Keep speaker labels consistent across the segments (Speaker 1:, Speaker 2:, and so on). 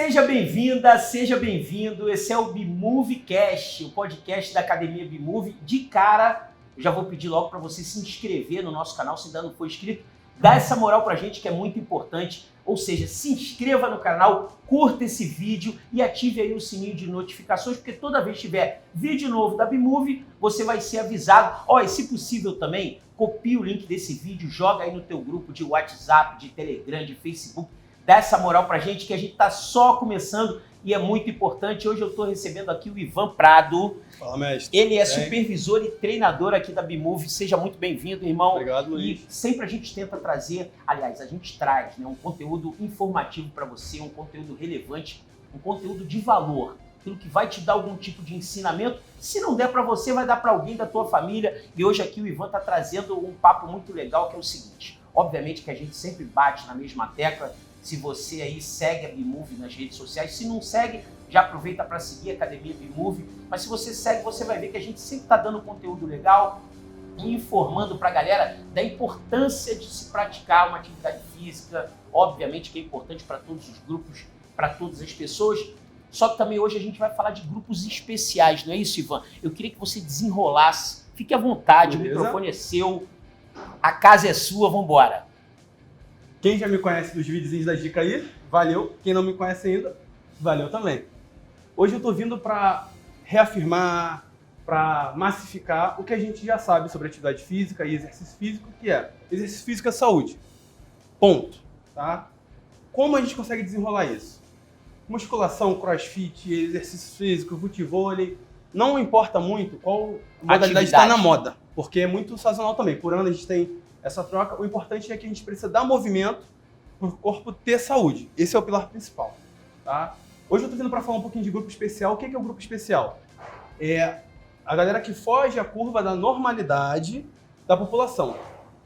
Speaker 1: Seja bem-vinda, seja bem-vindo. Esse é o BeMoveCast, o podcast da Academia BeMove. De cara, eu já vou pedir logo para você se inscrever no nosso canal, se ainda não for inscrito. Dá essa moral pra gente que é muito importante. Ou seja, se inscreva no canal, curta esse vídeo e ative aí o sininho de notificações, porque toda vez que tiver vídeo novo da BeMove, você vai ser avisado. Ó, e se possível também, copie o link desse vídeo, joga aí no teu grupo de WhatsApp, de Telegram, de Facebook. Dá essa moral pra gente, que a gente tá só começando e é muito importante. Hoje eu tô recebendo aqui o Ivan Prado.
Speaker 2: Fala, mestre.
Speaker 1: Ele é supervisor e treinador aqui da BeMove. Seja muito bem-vindo, irmão.
Speaker 2: Obrigado, Luiz.
Speaker 1: E sempre a gente tenta trazer, aliás, a gente traz, né, um conteúdo informativo para você, um conteúdo relevante, um conteúdo de valor. Aquilo que vai te dar algum tipo de ensinamento. Se não der para você, vai dar para alguém da tua família. E hoje aqui o Ivan tá trazendo um papo muito legal, que é o seguinte. Obviamente que a gente sempre bate na mesma tecla. Se você aí segue a BeMove nas redes sociais, se não segue, já aproveita para seguir a Academia BeMove. Mas se você segue, você vai ver que a gente sempre está dando conteúdo legal e informando para a galera da importância de se praticar uma atividade física. Obviamente que é importante para todos os grupos, para todas as pessoas. Só que também hoje a gente vai falar de grupos especiais, não é isso, Ivan? Eu queria que você desenrolasse. Fique à vontade, beleza? O microfone é seu, a casa é sua, vamos embora.
Speaker 2: Quem já me conhece dos videozinhos da dica aí, valeu. Quem não me conhece ainda, valeu também. Hoje eu tô vindo para reafirmar, para massificar o que a gente já sabe sobre atividade física e exercício físico, que é exercício físico é saúde. Ponto. Tá? Como a gente consegue desenrolar isso? Musculação, crossfit, exercício físico, futevôlei, não importa muito qual modalidade está na moda, porque é muito sazonal também. Por ano a gente tem essa troca. O importante é que a gente precisa dar movimento para o corpo ter saúde. Esse é o pilar principal. Tá? Hoje eu estou vindo para falar um pouquinho de grupo especial. O que é o grupo especial? É a galera que foge à curva da normalidade da população.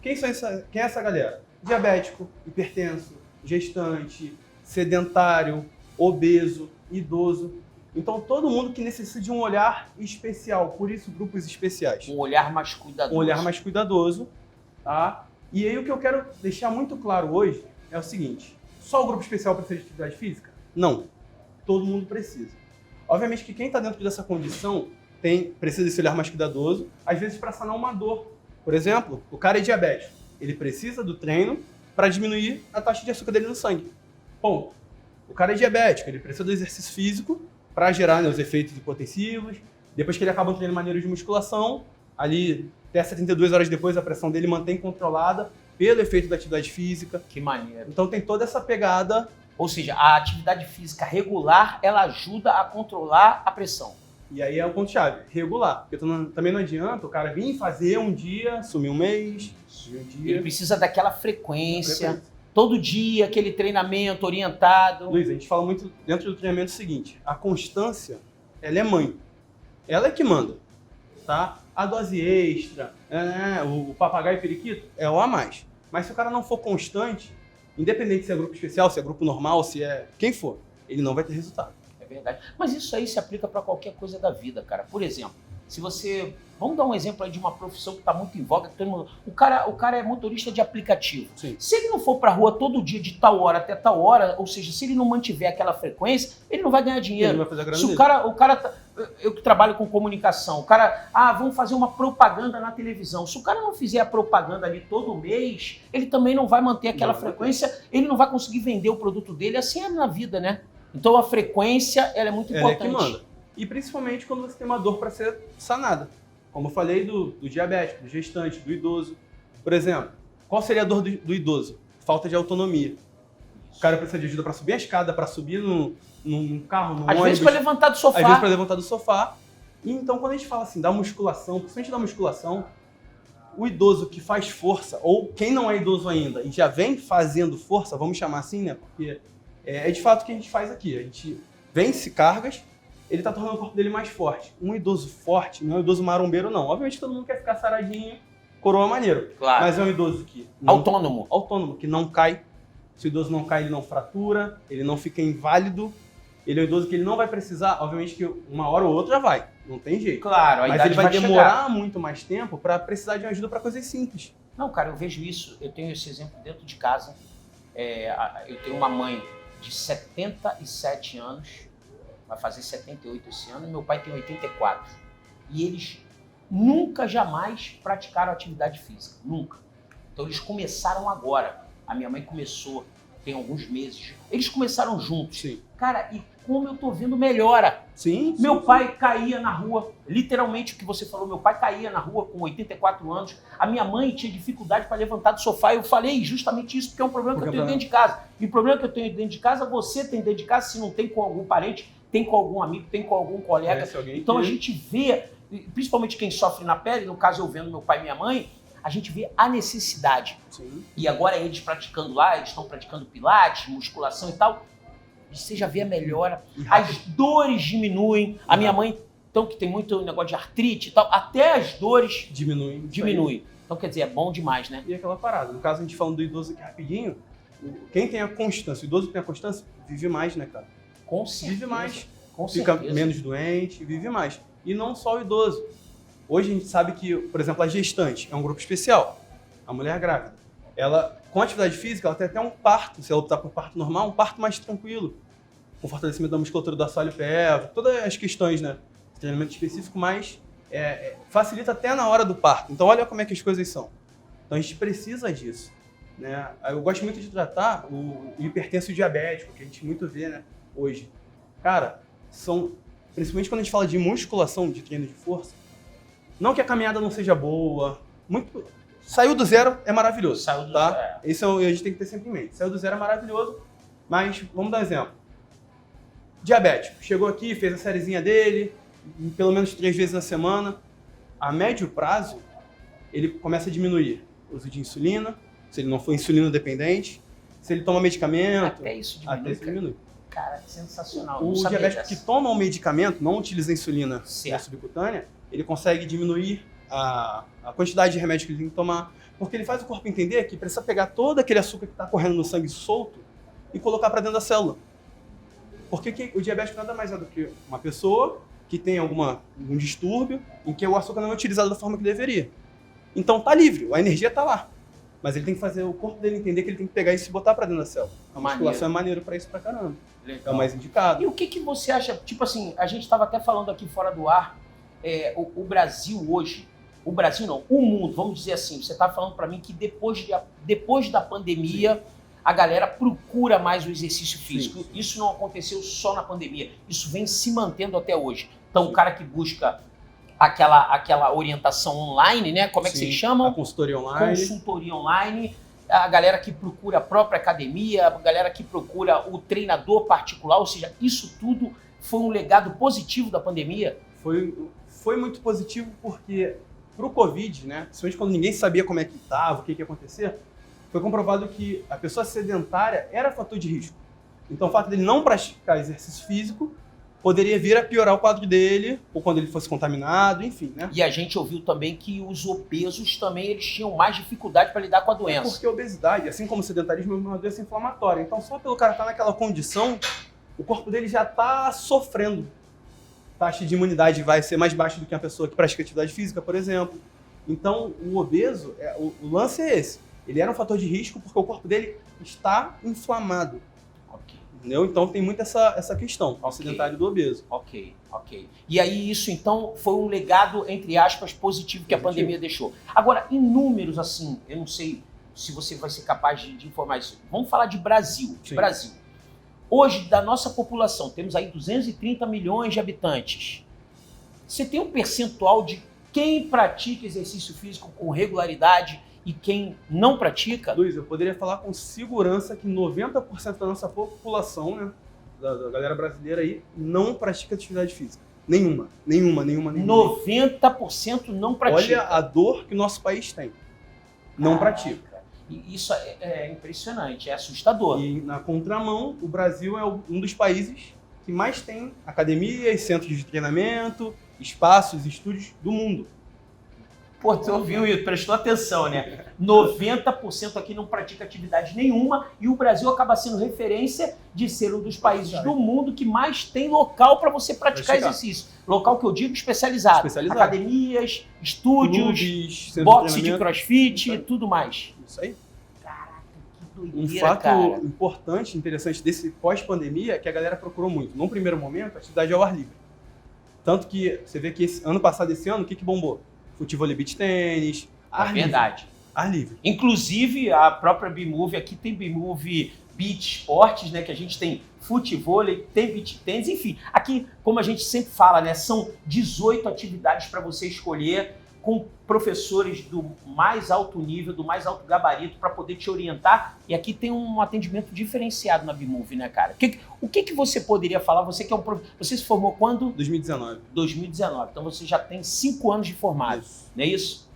Speaker 2: Quem é essa galera? Diabético, hipertenso, gestante, sedentário, obeso, idoso. Então todo mundo que necessita de um olhar especial. Por isso, grupos especiais.
Speaker 1: Um olhar mais cuidadoso.
Speaker 2: Um olhar mais cuidadoso. Tá? E aí o que eu quero deixar muito claro hoje é o seguinte: só o grupo especial precisa de atividade física? Não. Todo mundo precisa. Obviamente que quem está dentro dessa condição precisa desse olhar mais cuidadoso, às vezes para sanar uma dor. Por exemplo, o cara é diabético. Ele precisa do treino para diminuir a taxa de açúcar dele no sangue. Ponto. O cara é diabético. Ele precisa do exercício físico para gerar, né, os efeitos hipotensivos. Depois que ele acaba um treino maneiro de musculação, ali até 72 horas depois a pressão dele mantém controlada pelo efeito da atividade física.
Speaker 1: Que maneiro.
Speaker 2: Então tem toda essa pegada.
Speaker 1: Ou seja, a atividade física regular, ela ajuda a controlar a pressão.
Speaker 2: E aí é o ponto-chave, regular. Porque também não adianta o cara vir fazer um dia, sumir um mês, um dia.
Speaker 1: Ele precisa daquela frequência, todo dia, aquele treinamento orientado.
Speaker 2: Luiz, a gente fala muito dentro do treinamento o seguinte: a constância, ela é mãe. Ela é que manda, tá? A dose extra, o papagaio periquito, é o a mais. Mas se o cara não for constante, independente se é grupo especial, se é grupo normal, se é quem for, ele não vai ter resultado.
Speaker 1: É verdade. Mas isso aí se aplica para qualquer coisa da vida, cara. Por exemplo, se você... Vamos dar um exemplo aí de uma profissão que está muito em voga. Que todo mundo... o cara é motorista de aplicativo.
Speaker 2: Sim.
Speaker 1: Se ele não for para a rua todo dia de tal hora até tal hora, ou seja, se ele não mantiver aquela frequência, ele não vai ganhar dinheiro.
Speaker 2: Ele não vai fazer a grana
Speaker 1: se
Speaker 2: dele.
Speaker 1: o cara, eu que trabalho com comunicação, o cara, vamos fazer uma propaganda na televisão. Se o cara não fizer a propaganda ali todo mês, ele também não vai manter aquela frequência, ele não vai conseguir vender o produto dele. Assim é na vida, né? Então a frequência, ela é muito importante.
Speaker 2: Ela é que manda. E principalmente quando você tem uma dor para ser sanada. Como eu falei do diabético, do gestante, do idoso. Por exemplo, qual seria a dor do idoso? Falta de autonomia. O cara precisa de ajuda para subir a escada, para subir num carro, num ônibus.
Speaker 1: Às vezes para levantar do sofá.
Speaker 2: Às vezes para levantar do sofá. E então quando a gente fala assim da musculação, principalmente da musculação, o idoso que faz força, ou quem não é idoso ainda e já vem fazendo força, vamos chamar assim, né? Porque é de fato o que a gente faz aqui. A gente vence cargas, ele está tornando o corpo dele mais forte. Um idoso forte não é um idoso marombeiro, não. Obviamente todo mundo quer ficar saradinho, coroa maneiro.
Speaker 1: Claro.
Speaker 2: Mas é um idoso que... Autônomo, que não cai. Se o idoso não cai, ele não fratura, ele não fica inválido. Ele é um idoso que ele não vai precisar, obviamente que uma hora ou outra vai, não tem jeito.
Speaker 1: Claro,
Speaker 2: mas ele vai demorar muito mais tempo para precisar de ajuda para coisas simples.
Speaker 1: Não, cara, eu vejo isso, eu tenho esse exemplo dentro de casa. Eu tenho uma mãe de 77 anos, vai fazer 78 esse ano, e meu pai tem 84. E eles nunca, jamais praticaram atividade física, nunca. Então eles começaram agora. A minha mãe começou, tem alguns meses. Eles começaram juntos.
Speaker 2: Sim.
Speaker 1: Cara, e como eu tô vendo melhora.
Speaker 2: Sim.
Speaker 1: Meu pai caía na rua, literalmente o que você falou, meu pai caía na rua com 84 anos, a minha mãe tinha dificuldade para levantar do sofá, eu falei justamente isso, porque é um problema que eu tenho dentro de casa. E o problema que eu tenho dentro de casa, você tem dentro de casa, se não tem com algum parente, tem com algum amigo, tem com algum colega. Então a gente vê, principalmente quem sofre na pele, no caso eu vendo meu pai e minha mãe, a gente vê a necessidade.
Speaker 2: Sim.
Speaker 1: E agora eles praticando lá, eles estão praticando pilates, musculação e tal, você já vê a melhora, as dores diminuem. A minha mãe, então, que tem muito negócio de artrite e tal, até as dores diminuem. Então, quer dizer, é bom demais, né?
Speaker 2: E aquela parada, no caso a gente falando do idoso aqui rapidinho, quem tem a constância, o idoso que tem a constância, vive mais, né, cara?
Speaker 1: Com certeza.
Speaker 2: Vive mais,
Speaker 1: com
Speaker 2: fica
Speaker 1: certeza.
Speaker 2: menos doente, vive mais. E não só o idoso. Hoje a gente sabe que, por exemplo, a gestante é um grupo especial, a mulher grávida. Ela, com atividade física, ela tem até um parto, se ela optar por parto normal, um parto mais tranquilo, com fortalecimento da musculatura do assoalho pélvico, todas as questões, né? Treinamento específico, mas facilita até na hora do parto. Então, olha como é que as coisas são. Então, a gente precisa disso, né? Eu gosto muito de tratar o hipertenso e o diabético, que a gente muito vê, né, hoje. Cara, principalmente quando a gente fala de musculação, de treino de força, não que a caminhada não seja boa, saiu do zero é maravilhoso,
Speaker 1: Saiu do
Speaker 2: tá?
Speaker 1: zero.
Speaker 2: Isso a gente tem que ter sempre em mente. Saiu do zero é maravilhoso, mas vamos dar um exemplo. Diabético, chegou aqui, fez a sériezinha dele, pelo menos 3 vezes na semana. A médio prazo, ele começa a diminuir o uso de insulina, se ele não for insulino dependente, se ele toma medicamento,
Speaker 1: Até isso diminui. Cara, sensacional.
Speaker 2: O diabético que toma o medicamento, não utiliza insulina subcutânea, ele consegue diminuir a quantidade de remédio que ele tem que tomar, porque ele faz o corpo entender que precisa pegar todo aquele açúcar que está correndo no sangue solto e colocar para dentro da célula. Porque o diabético nada mais é do que uma pessoa que tem algum distúrbio em que o açúcar não é utilizado da forma que deveria. Então tá livre, a energia tá lá. Mas ele tem que fazer o corpo dele entender que ele tem que pegar isso e botar para dentro da célula. A musculação é maneiro para isso pra caramba.
Speaker 1: Legal.
Speaker 2: É o mais indicado.
Speaker 1: E o que você acha, tipo assim, a gente estava até falando aqui fora do ar, o Brasil hoje, o Brasil não, o mundo, vamos dizer assim, você estava falando para mim que depois da pandemia, sim, a galera procura mais o exercício físico. Sim. Isso não aconteceu só na pandemia, isso vem se mantendo até hoje. Então, sim, o cara que busca aquela orientação online, né? Como é que vocês chamam?
Speaker 2: A consultoria online.
Speaker 1: Consultoria online. A galera que procura a própria academia, a galera que procura o treinador particular, ou seja, isso tudo foi um legado positivo da pandemia?
Speaker 2: Foi muito positivo porque para o Covid, né? Principalmente quando ninguém sabia como é que estava, o que ia acontecer, foi comprovado que a pessoa sedentária era fator de risco. Então o fato dele não praticar exercício físico poderia vir a piorar o quadro dele, ou quando ele fosse contaminado, enfim, né?
Speaker 1: E a gente ouviu também que os obesos também eles tinham mais dificuldade para lidar com a doença.
Speaker 2: Porque a obesidade, assim como o sedentarismo, é uma doença inflamatória. Então só pelo cara estar naquela condição, o corpo dele já está sofrendo. A taxa de imunidade vai ser mais baixa do que uma pessoa que pratica atividade física, por exemplo. Então o obeso, o lance é esse. Ele era um fator de risco porque o corpo dele está inflamado.
Speaker 1: Ok.
Speaker 2: Entendeu? Então tem muito essa questão, o sedentário do obeso.
Speaker 1: Ok. E aí isso então foi um legado, entre aspas, positivo que a pandemia deixou. Agora, em números assim, eu não sei se você vai ser capaz de informar isso. Vamos falar de Brasil.
Speaker 2: Sim.
Speaker 1: Brasil. Hoje, da nossa população, temos aí 230 milhões de habitantes. Você tem um percentual de quem pratica exercício físico com regularidade e quem não pratica?
Speaker 2: Luiz, eu poderia falar com segurança que 90% da nossa população, né, da galera brasileira aí, não pratica atividade física. Nenhuma.
Speaker 1: 90% não pratica.
Speaker 2: Olha a dor que o nosso país tem. Não pratica.
Speaker 1: E isso é impressionante, é assustador.
Speaker 2: E na contramão, o Brasil é um dos países que mais tem academias, centros de treinamento, espaços, estúdios do mundo.
Speaker 1: Pô, tu ouviu isso, prestou atenção, né? 90% aqui não pratica atividade nenhuma e o Brasil acaba sendo referência de ser um dos países do mundo que mais tem local para você praticar exercício. Local que eu digo especializado. Academias, estúdios, clubes, boxe de crossfit e tudo mais.
Speaker 2: Isso aí.
Speaker 1: Caraca, que
Speaker 2: Um
Speaker 1: doideira,
Speaker 2: fato
Speaker 1: cara.
Speaker 2: importante, interessante desse pós-pandemia é que a galera procurou muito, num primeiro momento, a atividade ao ar livre. Tanto que você vê que ano passado, esse ano, o que bombou? Futebol e beach tênis, ar livre.
Speaker 1: Verdade.
Speaker 2: Ar livre.
Speaker 1: Inclusive, a própria B-Move, aqui tem B-Move Beach Esportes, né? Que a gente tem futebol, tem beach tênis, enfim. Aqui, como a gente sempre fala, né? São 18 atividades para você escolher, com professores do mais alto nível, do mais alto gabarito, para poder te orientar. E aqui tem um atendimento diferenciado na B-Move, né, cara? O que você poderia falar? Você que é você se formou quando?
Speaker 2: 2019.
Speaker 1: 2019. Então você já tem 5 anos de formado,
Speaker 2: Isso.
Speaker 1: não é isso?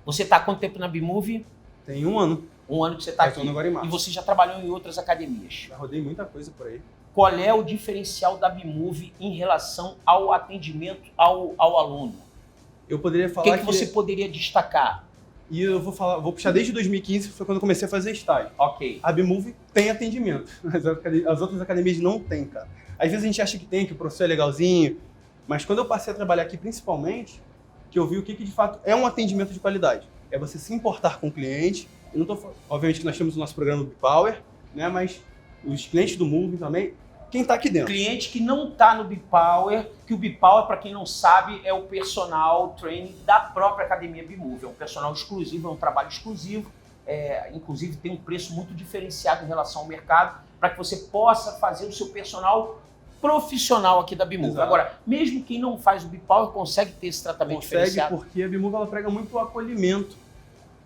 Speaker 1: Você está há quanto tempo na B-Move?
Speaker 2: Tem 1 ano.
Speaker 1: 1 ano que você está aqui.
Speaker 2: Agora em março.
Speaker 1: E você já trabalhou em outras academias.
Speaker 2: Já rodei muita coisa por aí.
Speaker 1: Qual é o diferencial da B-Move em relação ao atendimento ao aluno?
Speaker 2: Eu poderia
Speaker 1: O
Speaker 2: falar
Speaker 1: que você poderia destacar?
Speaker 2: E eu vou puxar desde 2015, foi quando eu comecei a fazer estágio.
Speaker 1: Ok.
Speaker 2: A B-Move tem atendimento. As outras academias não tem, cara. Às vezes a gente acha que tem, que o professor é legalzinho, mas quando eu passei a trabalhar aqui principalmente, que eu vi o que de fato é um atendimento de qualidade. É você se importar com o cliente. Eu não tô falando, obviamente que nós temos o nosso programa do B-Power, né? Mas os clientes do Move também, quem está aqui dentro.
Speaker 1: Cliente que não está no B-Power, que o B-Power, para quem não sabe, é o personal training da própria academia B-Move. É um personal exclusivo, é um trabalho exclusivo. Inclusive tem um preço muito diferenciado em relação ao mercado, para que você possa fazer o seu personal profissional aqui da B-Move.
Speaker 2: Exato.
Speaker 1: Agora, mesmo quem não faz o B-Power consegue ter esse tratamento diferenciado?
Speaker 2: Consegue, porque a B-Move ela prega muito o acolhimento.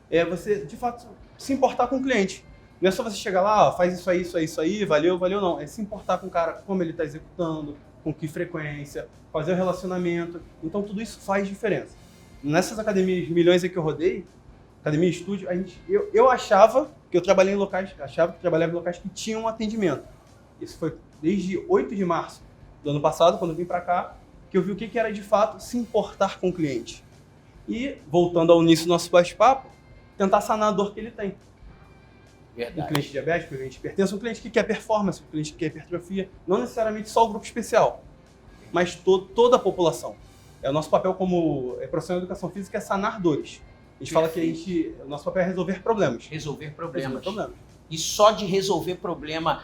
Speaker 2: É você, de fato, se importar com o cliente. Não é só você chegar lá, faz isso aí, valeu, não. É se importar com o cara, como ele está executando, com que frequência, fazer o relacionamento. Então tudo isso faz diferença. Nessas academias milhões aí que eu rodei, academia e estúdio, eu achava que eu trabalhava em locais que tinham atendimento. Isso foi desde 8 de março do ano passado, quando eu vim para cá, que eu vi o que era de fato se importar com o cliente. E, voltando ao início do nosso bate-papo, tentar sanar a dor que ele tem.
Speaker 1: Verdade.
Speaker 2: Um cliente diabético, um cliente hipertenso, um cliente que quer performance, um cliente que quer hipertrofia. Não necessariamente só o grupo especial, mas toda a população. O nosso papel como profissional de educação física é sanar dores. A gente fala que o nosso papel é resolver problemas.
Speaker 1: Resolver problemas.
Speaker 2: Resolver problemas.
Speaker 1: E só de resolver problema,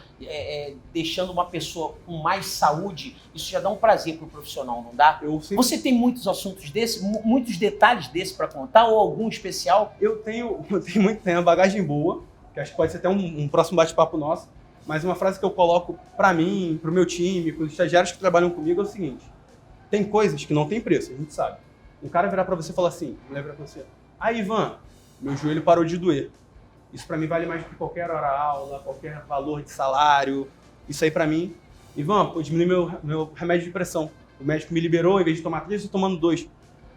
Speaker 1: deixando uma pessoa com mais saúde, isso já dá um prazer para o profissional, não dá? Você tem muitos assuntos desses, muitos detalhes desses para contar, ou algum especial?
Speaker 2: Eu tenho uma bagagem boa, que acho que pode ser até um próximo bate-papo nosso, mas uma frase que eu coloco para mim, para o meu time, para os estagiários que trabalham comigo é o seguinte: tem coisas que não tem preço, a gente sabe. Um cara virar para você e falar assim, lembra para você: Ivan, meu joelho parou de doer. Isso para mim vale mais do que qualquer hora-aula, qualquer valor de salário. Isso aí para mim, Ivan, pô, diminui meu remédio de pressão. O médico me liberou, em vez de tomar 3, eu estou tomando 2.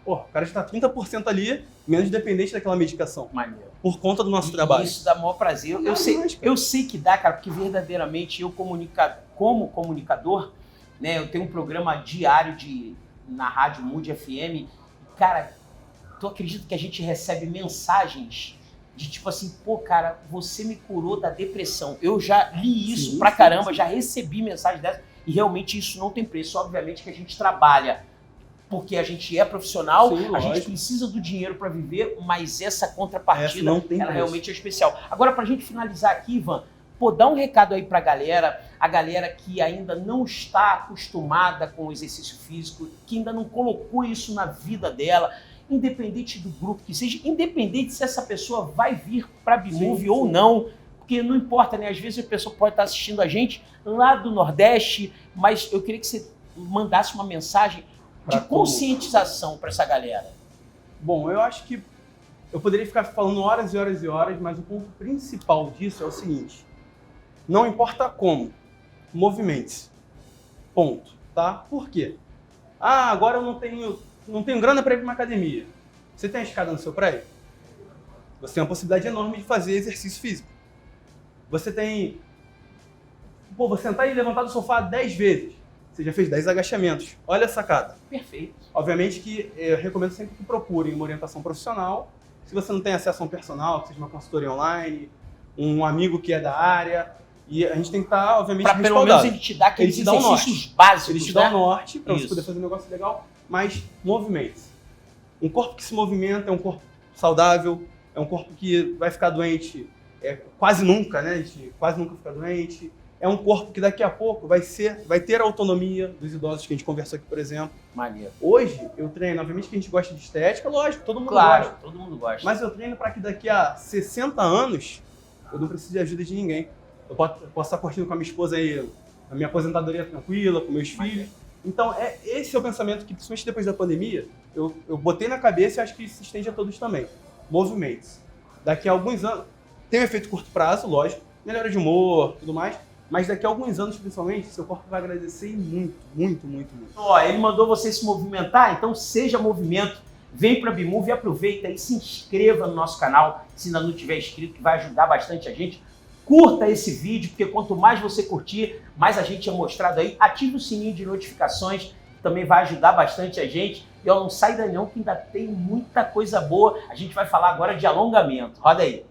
Speaker 2: Pô, o cara já está 30% ali, menos dependente daquela medicação.
Speaker 1: Maneiro.
Speaker 2: Por conta do nosso trabalho.
Speaker 1: Isso dá maior prazer. Eu sei que dá, cara, porque verdadeiramente eu, como comunicador, né, eu tenho um programa diário na Rádio Mood FM. E, cara, tu acredita que a gente recebe mensagens de tipo assim, pô, cara, você me curou da depressão. Eu já li isso pra caramba, já recebi mensagem dessa, e realmente isso não tem preço. Obviamente que a gente trabalha porque a gente é profissional, a gente precisa do dinheiro para viver, mas essa contrapartida, ela realmente é especial. Agora, pra gente finalizar aqui, Ivan, pô, dá um recado aí pra galera, a galera que ainda não está acostumada com o exercício físico, que ainda não colocou isso na vida dela, independente do grupo que seja, independente se essa pessoa vai vir para a B-Move ou não, porque não importa, né? Às vezes a pessoa pode estar assistindo a gente lá do Nordeste, mas eu queria que você mandasse uma mensagem de conscientização para essa galera.
Speaker 2: Bom, eu acho que eu poderia ficar falando horas e horas e horas, mas o ponto principal disso é o seguinte: não importa como, movimente-se. Ponto, tá? Por quê? Ah, agora eu não tenho grana para ir para uma academia. Você tem a escada no seu prédio? Você tem uma possibilidade enorme de fazer exercício físico. Você tem... Pô, vou sentar e levantar do sofá 10 vezes. Você já fez 10 agachamentos. Olha a sacada.
Speaker 1: Perfeito.
Speaker 2: Obviamente que eu recomendo sempre que procurem uma orientação profissional. Se você não tem acesso a um personal, que seja uma consultoria online, um amigo que é da área... E a gente tem que estar, obviamente,
Speaker 1: respaldado. Pra pelo menos ele te dá aqueles exercícios básicos,
Speaker 2: ele te dá o norte para você poder fazer um negócio legal, mas movimente-se. Um corpo que se movimenta é um corpo saudável, é um corpo que vai ficar doente quase nunca, né? A gente quase nunca fica doente. É um corpo que daqui a pouco vai ter a autonomia dos idosos que a gente conversou aqui, por exemplo.
Speaker 1: Maneiro.
Speaker 2: Hoje, eu treino, obviamente que a gente gosta de estética, lógico, todo mundo
Speaker 1: Claro,
Speaker 2: gosta.
Speaker 1: todo mundo gosta.
Speaker 2: Mas eu treino para que daqui a 60 anos eu não precise de ajuda de ninguém. Eu posso estar curtindo com a minha esposa aí, a minha aposentadoria tranquila, com meus filhos. Então, esse é o pensamento que, principalmente depois da pandemia, eu botei na cabeça e acho que se estende a todos também. Movimentos. Daqui a alguns anos, tem um efeito curto prazo, lógico, melhora de humor, tudo mais, mas daqui a alguns anos, principalmente, seu corpo vai agradecer muito, muito, muito, muito.
Speaker 1: Ó, ele mandou você se movimentar, então seja movimento. Vem para a Bimove e aproveita e se inscreva no nosso canal, se ainda não tiver inscrito, que vai ajudar bastante a gente. Curta esse vídeo, porque quanto mais você curtir, mais a gente é mostrado aí. Ative o sininho de notificações, que também vai ajudar bastante a gente. E ó, não sai daí não, que ainda tem muita coisa boa. A gente vai falar agora de alongamento. Roda aí.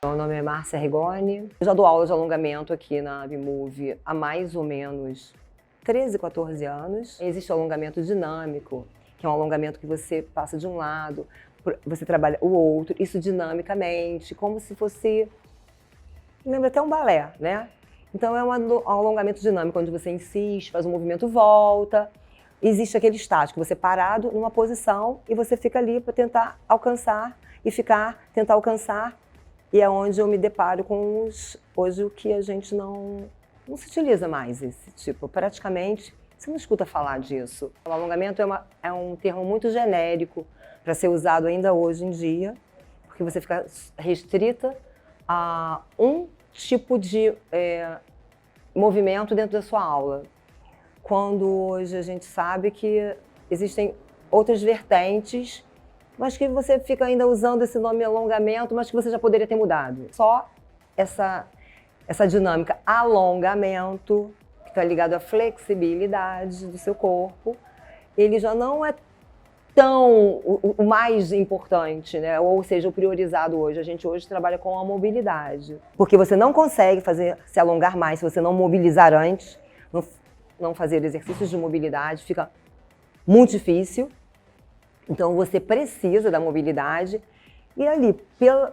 Speaker 3: Meu nome é Márcia Rigoni. Eu já dou aula de alongamento aqui na Bimove há mais ou menos 13, 14 anos. Existe o alongamento dinâmico, que é um alongamento que você passa de um lado, você trabalha o outro, isso dinamicamente, como se fosse... Lembra até um balé, né? Então é um alongamento dinâmico, onde você insiste, faz um movimento, volta. Existe aquele estático, você parado numa posição e você fica ali para tentar alcançar e tentar alcançar. E é onde eu me deparo com hoje o que a gente não se utiliza mais, esse tipo. Praticamente, você não escuta falar disso. O alongamento é um termo muito genérico para ser usado ainda hoje em dia, porque você fica restrita a um tipo de movimento dentro da sua aula. Quando hoje a gente sabe que existem outras vertentes, mas que você fica ainda usando esse nome alongamento, mas que você já poderia ter mudado. Só essa dinâmica alongamento, que está ligado à flexibilidade do seu corpo, ele já não é tão o mais importante, né? Ou seja, o priorizado hoje. A gente hoje trabalha com a mobilidade. Porque você não consegue se alongar mais se você não mobilizar antes, não fazer exercícios de mobilidade, fica muito difícil. Então, você precisa da mobilidade. E ali,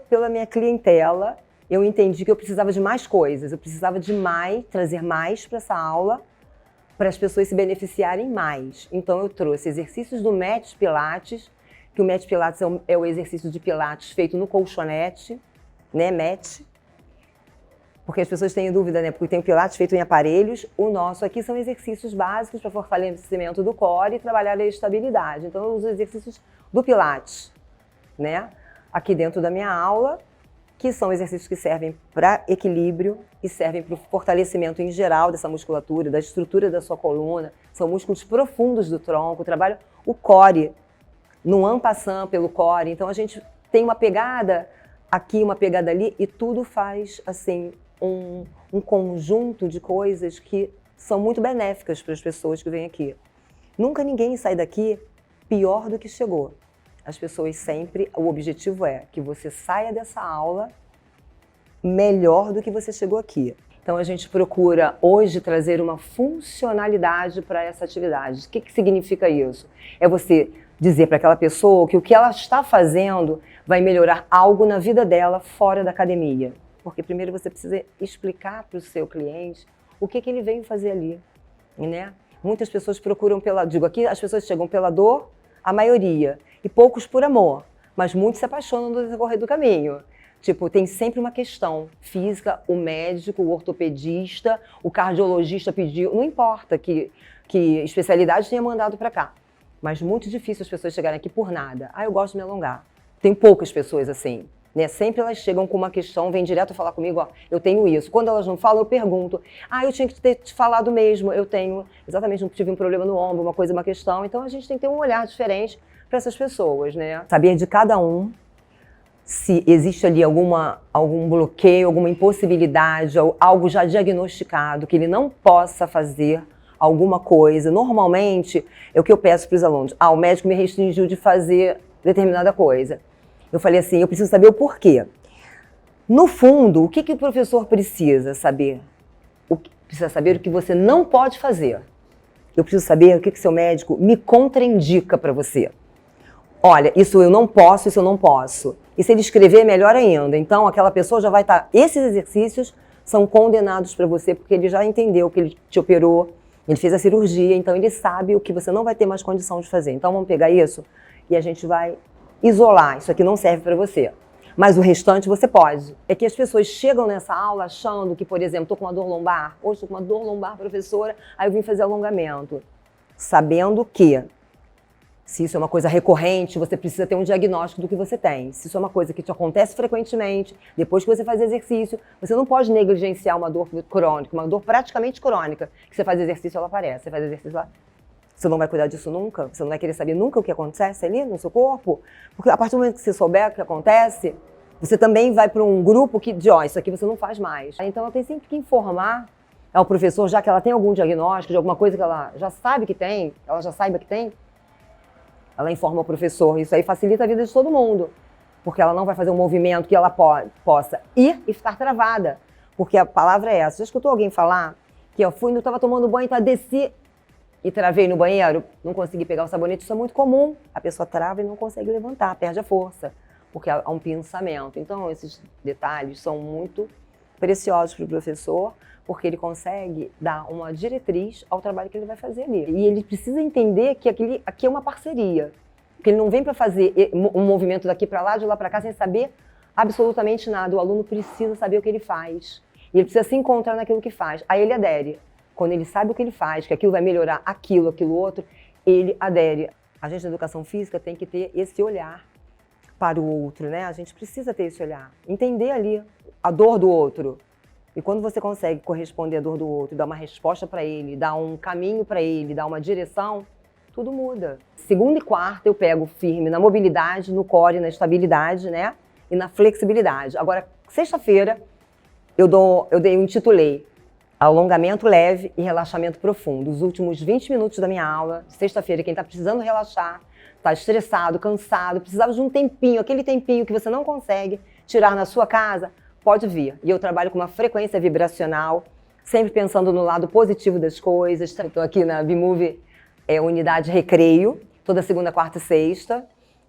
Speaker 3: pela minha clientela, eu entendi que eu precisava de mais coisas. Eu precisava de trazer mais para essa aula, para as pessoas se beneficiarem mais. Então, eu trouxe exercícios do Mat Pilates, que o Mat Pilates é o exercício de Pilates feito no colchonete, né, Mat. Porque as pessoas têm dúvida, né? Porque tem o Pilates feito em aparelhos. O nosso aqui são exercícios básicos para fortalecimento do core e trabalhar a estabilidade. Então, eu uso exercícios do Pilates, né? Aqui dentro da minha aula, que são exercícios que servem para equilíbrio e servem para o fortalecimento em geral dessa musculatura, da estrutura da sua coluna. São músculos profundos do tronco. Trabalho o core, no en passant pelo core. Então, a gente tem uma pegada aqui, uma pegada ali, e tudo faz, assim, um conjunto de coisas que são muito benéficas para as pessoas que vêm aqui. Nunca ninguém sai daqui pior do que chegou. As pessoas sempre, o objetivo é que você saia dessa aula melhor do que você chegou aqui. Então a gente procura hoje trazer uma funcionalidade para essa atividade. O que significa isso? É você dizer para aquela pessoa que o que ela está fazendo vai melhorar algo na vida dela fora da academia. Porque primeiro você precisa explicar para o seu cliente o que ele veio fazer ali, né? Muitas pessoas procuram aqui as pessoas chegam pela dor, a maioria, e poucos por amor, mas muitos se apaixonam no decorrer do caminho. Tipo, tem sempre uma questão física, o médico, o ortopedista, o cardiologista pediu, não importa que especialidade tenha mandado para cá, mas muito difícil as pessoas chegarem aqui por nada. Eu gosto de me alongar. Tem poucas pessoas assim. Né? Sempre elas chegam com uma questão, vêm direto falar comigo, ó, eu tenho isso. Quando elas não falam, eu pergunto, eu tinha que ter te falado mesmo, eu tenho, exatamente, não tive um problema no ombro, uma questão. Então a gente tem que ter um olhar diferente para essas pessoas, né? Saber de cada um se existe ali algum bloqueio, alguma impossibilidade, ou algo já diagnosticado, que ele não possa fazer alguma coisa. Normalmente, é o que eu peço para os alunos, o médico me restringiu de fazer determinada coisa. Eu falei assim, eu preciso saber o porquê. No fundo, o que o professor precisa saber? Precisa saber o que você não pode fazer. Eu preciso saber o que seu médico me contraindica para você. Olha, isso eu não posso, isso eu não posso. E se ele escrever, melhor ainda. Então, aquela pessoa já vai estar... Esses exercícios são condenados para você, porque ele já entendeu que ele te operou, ele fez a cirurgia, então ele sabe o que você não vai ter mais condição de fazer. Então, vamos pegar isso e a gente vai isolar. Isso aqui não serve para você. Mas o restante você pode. É que as pessoas chegam nessa aula achando que, por exemplo, estou com uma dor lombar. Hoje estou com uma dor lombar, professora, aí eu vim fazer alongamento. Sabendo que, se isso é uma coisa recorrente, você precisa ter um diagnóstico do que você tem. Se isso é uma coisa que te acontece frequentemente, depois que você faz exercício, você não pode negligenciar uma dor crônica, uma dor praticamente crônica, que você faz exercício, ela aparece. Você faz exercício, ela... Você não vai cuidar disso nunca? Você não vai querer saber nunca o que acontece ali no seu corpo? Porque a partir do momento que você souber o que acontece, você também vai para um grupo que diz, isso aqui você não faz mais. Então ela tem sempre que informar ao professor, já que ela tem algum diagnóstico de alguma coisa que ela já sabe que tem, ela já saiba que tem, ela informa o professor. Isso aí facilita a vida de todo mundo, porque ela não vai fazer um movimento que ela possa ir e ficar travada. Porque a palavra é essa. Já escutou alguém falar que eu estava tomando banho, então desci e travei no banheiro, não consegui pegar o sabonete? Isso é muito comum. A pessoa trava e não consegue levantar, perde a força, porque há um pensamento. Então, esses detalhes são muito preciosos para o professor, porque ele consegue dar uma diretriz ao trabalho que ele vai fazer ali. E ele precisa entender que aqui é uma parceria, que ele não vem para fazer um movimento daqui para lá, de lá para cá, sem saber absolutamente nada. O aluno precisa saber o que ele faz. E ele precisa se encontrar naquilo que faz. Aí ele adere. Quando ele sabe o que ele faz, que aquilo vai melhorar aquilo outro, ele adere. A gente da educação física tem que ter esse olhar para o outro, né? A gente precisa ter esse olhar. Entender ali a dor do outro. E quando você consegue corresponder à dor do outro, dar uma resposta para ele, dar um caminho para ele, dar uma direção, tudo muda. Segunda e quarta eu pego firme na mobilidade, no core, na estabilidade, né? E na flexibilidade. Agora, sexta-feira, eu intitulei alongamento leve e relaxamento profundo. Os últimos 20 minutos da minha aula, sexta-feira, quem está precisando relaxar, está estressado, cansado, precisava de um tempinho, aquele tempinho que você não consegue tirar na sua casa, pode vir. E eu trabalho com uma frequência vibracional, sempre pensando no lado positivo das coisas. Estou aqui na B-Move, unidade recreio, toda segunda, quarta e sexta,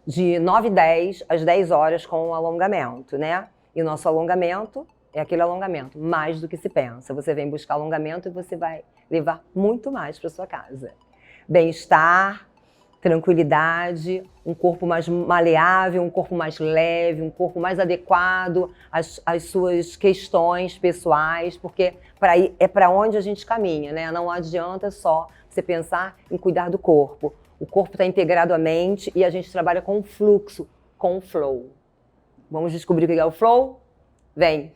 Speaker 3: de 9h10 às 10 horas com o alongamento, né? E o nosso alongamento é aquele alongamento, mais do que se pensa. Você vem buscar alongamento e você vai levar muito mais para sua casa. Bem-estar, tranquilidade, um corpo mais maleável, um corpo mais leve, um corpo mais adequado às suas questões pessoais, porque é para onde a gente caminha, né? Não adianta só você pensar em cuidar do corpo. O corpo está integrado à mente e a gente trabalha com o fluxo, com o flow. Vamos descobrir o que é o flow? Vem!